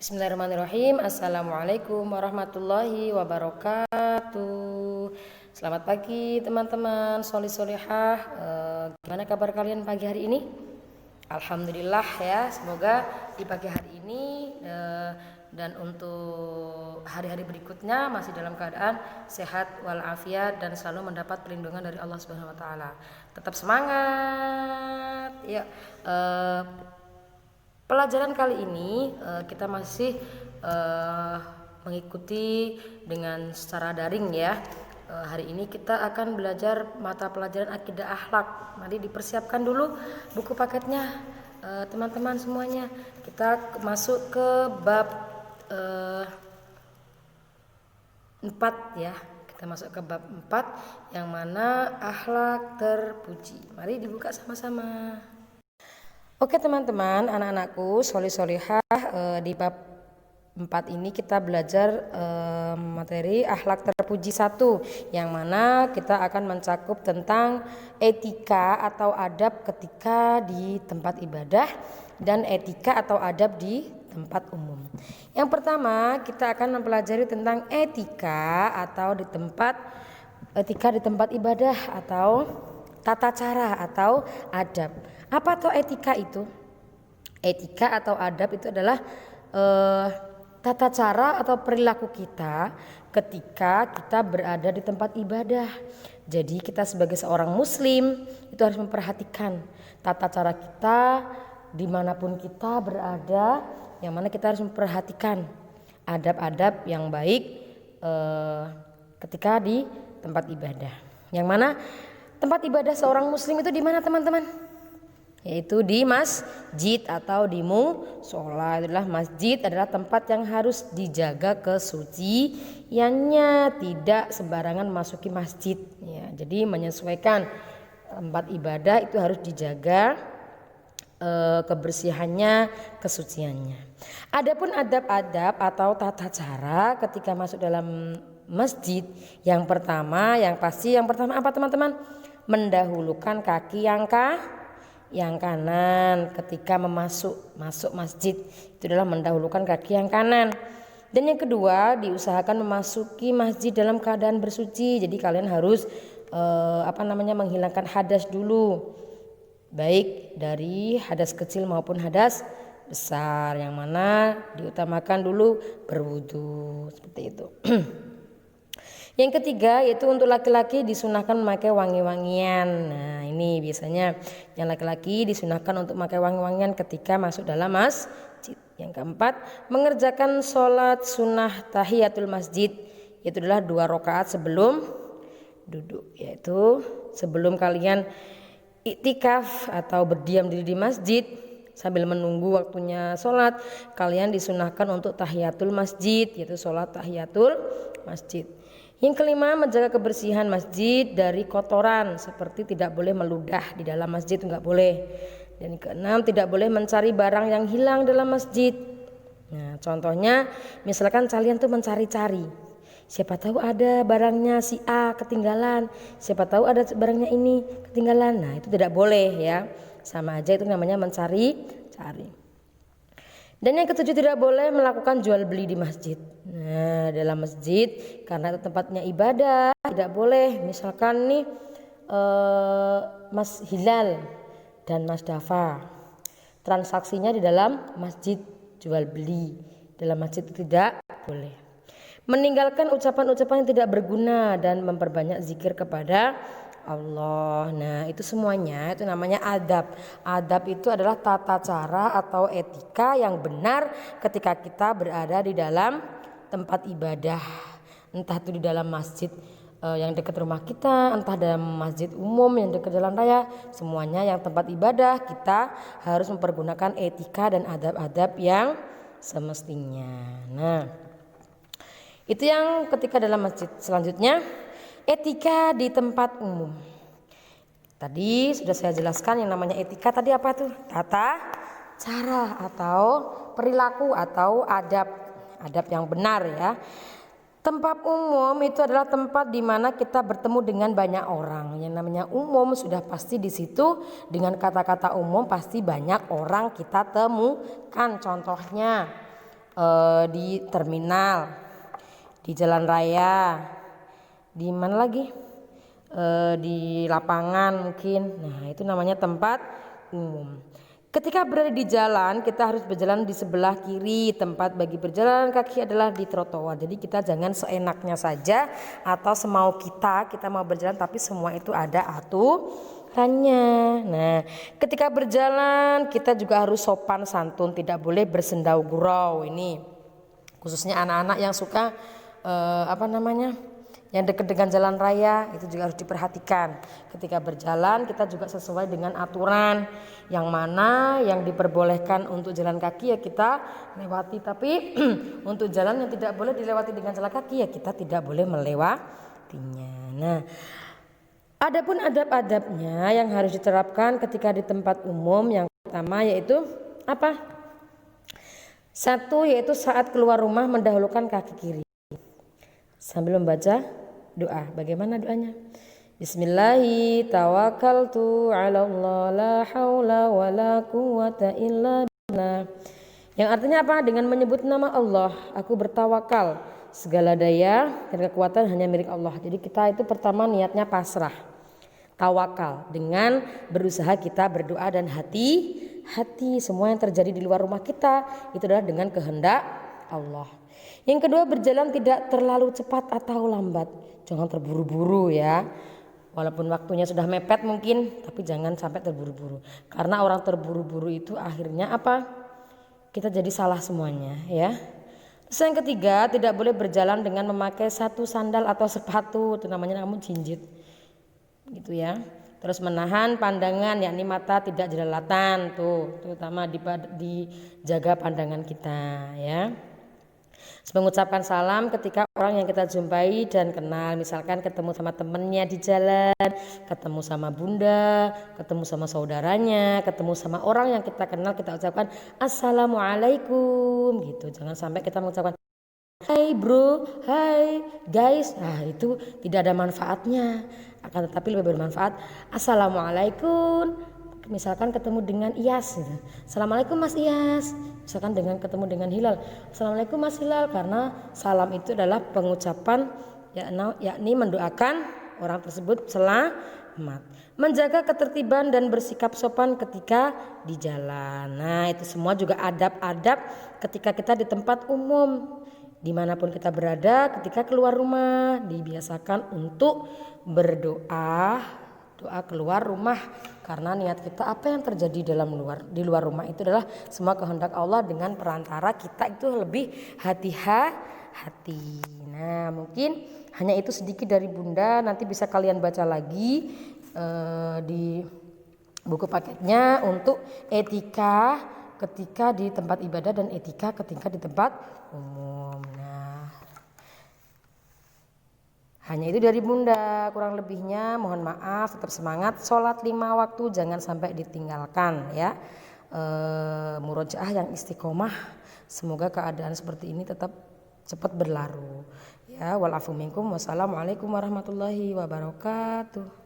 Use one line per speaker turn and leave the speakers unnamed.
Bismillahirrahmanirrahim. Assalamualaikum warahmatullahi wabarakatuh. Selamat pagi teman-teman solih-solihah. Gimana kabar kalian pagi hari ini? Alhamdulillah ya. Semoga di pagi hari ini dan untuk hari-hari berikutnya masih dalam keadaan sehat walafiat dan selalu mendapat perlindungan dari Allah Subhanahu wa taala. Tetap semangat. Ya. Pelajaran kali ini kita masih mengikuti dengan secara daring ya. Hari ini kita akan belajar mata pelajaran akidah akhlak. Mari dipersiapkan dulu buku paketnya teman-teman semuanya. Kita masuk ke bab 4 ya. Kita masuk ke bab 4 yang mana akhlak terpuji. Mari dibuka sama-sama. Oke teman-teman, anak-anakku solih-solihah, di bab 4 ini kita belajar materi akhlak terpuji 1, yang mana kita akan mencakup tentang etika atau adab ketika di tempat ibadah dan etika atau adab di tempat umum. Yang pertama kita akan mempelajari tentang etika di tempat ibadah atau tata cara atau adab. Apa tuh etika itu? Etika atau adab itu adalah tata cara atau perilaku kita ketika kita berada di tempat ibadah. Jadi kita sebagai seorang muslim itu harus memperhatikan tata cara kita dimanapun kita berada, yang mana kita harus memperhatikan adab-adab yang baik ketika di tempat ibadah. Yang mana tempat ibadah seorang muslim itu di mana teman-teman? Yaitu di masjid atau di mushola. Adalah masjid adalah tempat yang harus dijaga kesuciannya, tidak sembarangan masuki masjid ya. Jadi menyesuaikan tempat ibadah itu harus dijaga kebersihannya, kesuciannya. Adapun adab-adab atau tata cara ketika masuk dalam masjid, yang pertama apa teman-teman? Mendahulukan kaki yang kanan ketika masuk masjid, itu adalah mendahulukan kaki yang kanan. Dan yang kedua, diusahakan memasuki masjid dalam keadaan bersuci. Jadi kalian harus menghilangkan hadas dulu, baik dari hadas kecil maupun hadas besar, yang mana diutamakan dulu berwudu, seperti itu. Yang ketiga yaitu untuk laki-laki disunahkan memakai wangi-wangian. Nah ini biasanya yang laki-laki disunahkan untuk memakai wangi-wangian ketika masuk dalam masjid. Yang keempat, mengerjakan sholat sunnah tahiyatul masjid, yaitu adalah 2 rakaat sebelum duduk, yaitu sebelum kalian iktikaf atau berdiam diri di masjid sambil menunggu waktunya sholat, kalian disunahkan untuk tahiyatul masjid, yaitu sholat tahiyatul masjid. Yang kelima, menjaga kebersihan masjid dari kotoran, seperti tidak boleh meludah di dalam masjid, enggak boleh. Dan yang keenam, tidak boleh mencari barang yang hilang dalam masjid. Nah, contohnya misalkan kalian tuh mencari-cari, siapa tahu ada barangnya si A ketinggalan, siapa tahu ada barangnya ini ketinggalan. Nah, itu tidak boleh ya. Sama aja itu namanya mencari-cari. Dan yang ketujuh, tidak boleh melakukan jual beli di masjid. Nah, dalam masjid karena itu tempatnya ibadah, tidak boleh. Misalkan nih Mas Hilal dan Mas Dafa, transaksinya di dalam masjid, jual beli dalam masjid itu tidak boleh. Meninggalkan ucapan-ucapan yang tidak berguna dan memperbanyak zikir kepada Allah. Nah itu semuanya itu namanya adab. Adab itu adalah tata cara atau etika yang benar ketika kita berada di dalam tempat ibadah, entah itu di dalam masjid yang dekat rumah kita, entah dalam masjid umum yang dekat jalan raya. Semuanya yang tempat ibadah kita harus mempergunakan etika dan adab-adab yang semestinya. Nah itu yang ketika dalam masjid. Selanjutnya, etika di tempat umum. Tadi sudah saya jelaskan yang namanya etika tadi apa tuh? Tata cara atau perilaku atau adab yang benar ya. Tempat umum itu adalah tempat di mana kita bertemu dengan banyak orang. Yang namanya umum sudah pasti di situ, dengan kata-kata umum pasti banyak orang kita temukan. Contohnya di terminal, di jalan raya, di mana lagi, di lapangan mungkin. Nah itu namanya tempat umum. Ketika berada di jalan, kita harus berjalan di sebelah kiri. Tempat bagi berjalan kaki adalah di trotoar. Jadi kita jangan seenaknya saja atau semau kita mau berjalan, tapi semua itu ada aturannya. Nah, ketika berjalan kita juga harus sopan santun, tidak boleh bersendau gurau. Ini khususnya anak-anak yang suka yang dekat dengan jalan raya, itu juga harus diperhatikan. Ketika berjalan kita juga sesuai dengan aturan, yang mana yang diperbolehkan untuk jalan kaki ya kita lewati, tapi untuk jalan yang tidak boleh dilewati dengan jalan kaki ya kita tidak boleh melewatinya. Nah, adapun adab-adabnya yang harus diterapkan ketika di tempat umum, yang pertama yaitu apa? Satu, yaitu saat keluar rumah mendahulukan kaki kiri sambil membaca doa. Bagaimana doanya? Bismillahi tawakkaltu 'ala Allah la haula wala quwwata illa billah. Yang artinya apa? Dengan menyebut nama Allah aku bertawakal, segala daya dan kekuatan hanya milik Allah. Jadi kita itu pertama niatnya pasrah, tawakal, dengan berusaha kita berdoa dan hati-hati semua yang terjadi di luar rumah kita itu adalah dengan kehendak Allah. Yang kedua, berjalan tidak terlalu cepat atau lambat. Jangan terburu-buru ya. Walaupun waktunya sudah mepet mungkin, tapi jangan sampai terburu-buru. Karena orang terburu-buru itu akhirnya apa? Kita jadi salah semuanya ya. Terus yang ketiga, tidak boleh berjalan dengan memakai satu sandal atau sepatu, itu namanya namun jinjit. Gitu ya. Terus menahan pandangan, yakni mata tidak jelalatan tuh, terutama dijaga pandangan kita ya. Mengucapkan salam ketika orang yang kita jumpai dan kenal, misalkan ketemu sama temennya di jalan, ketemu sama bunda, ketemu sama saudaranya, ketemu sama orang yang kita kenal, kita ucapkan assalamualaikum gitu. Jangan sampai kita mengucapkan hai bro, hai guys. Nah itu tidak ada manfaatnya, akan tetapi lebih bermanfaat assalamualaikum. Misalkan ketemu dengan Iyas gitu. Assalamualaikum Mas Iyas. Misalkan ketemu dengan Hilal, Assalamualaikum Mas Hilal. Karena salam itu adalah pengucapan yakni mendoakan orang tersebut selamat. Menjaga ketertiban dan bersikap sopan ketika di jalan. Nah itu semua juga adab-adab ketika kita di tempat umum. Dimanapun kita berada, ketika keluar rumah dibiasakan untuk berdoa, doa keluar rumah, karena niat kita apa yang terjadi di luar rumah itu adalah semua kehendak Allah, dengan perantara kita itu lebih hati-hati. Nah mungkin hanya itu sedikit dari Bunda, nanti bisa kalian baca lagi di buku paketnya untuk etika ketika di tempat ibadah dan etika ketika di tempat umum. Hanya itu dari Bunda, kurang lebihnya mohon maaf, tetap semangat, sholat 5 waktu jangan sampai ditinggalkan ya. Murojaah yang istiqomah, semoga keadaan seperti ini tetap cepat berlalu ya. Wal afu minkum, wassalamualaikum warahmatullahi wabarakatuh.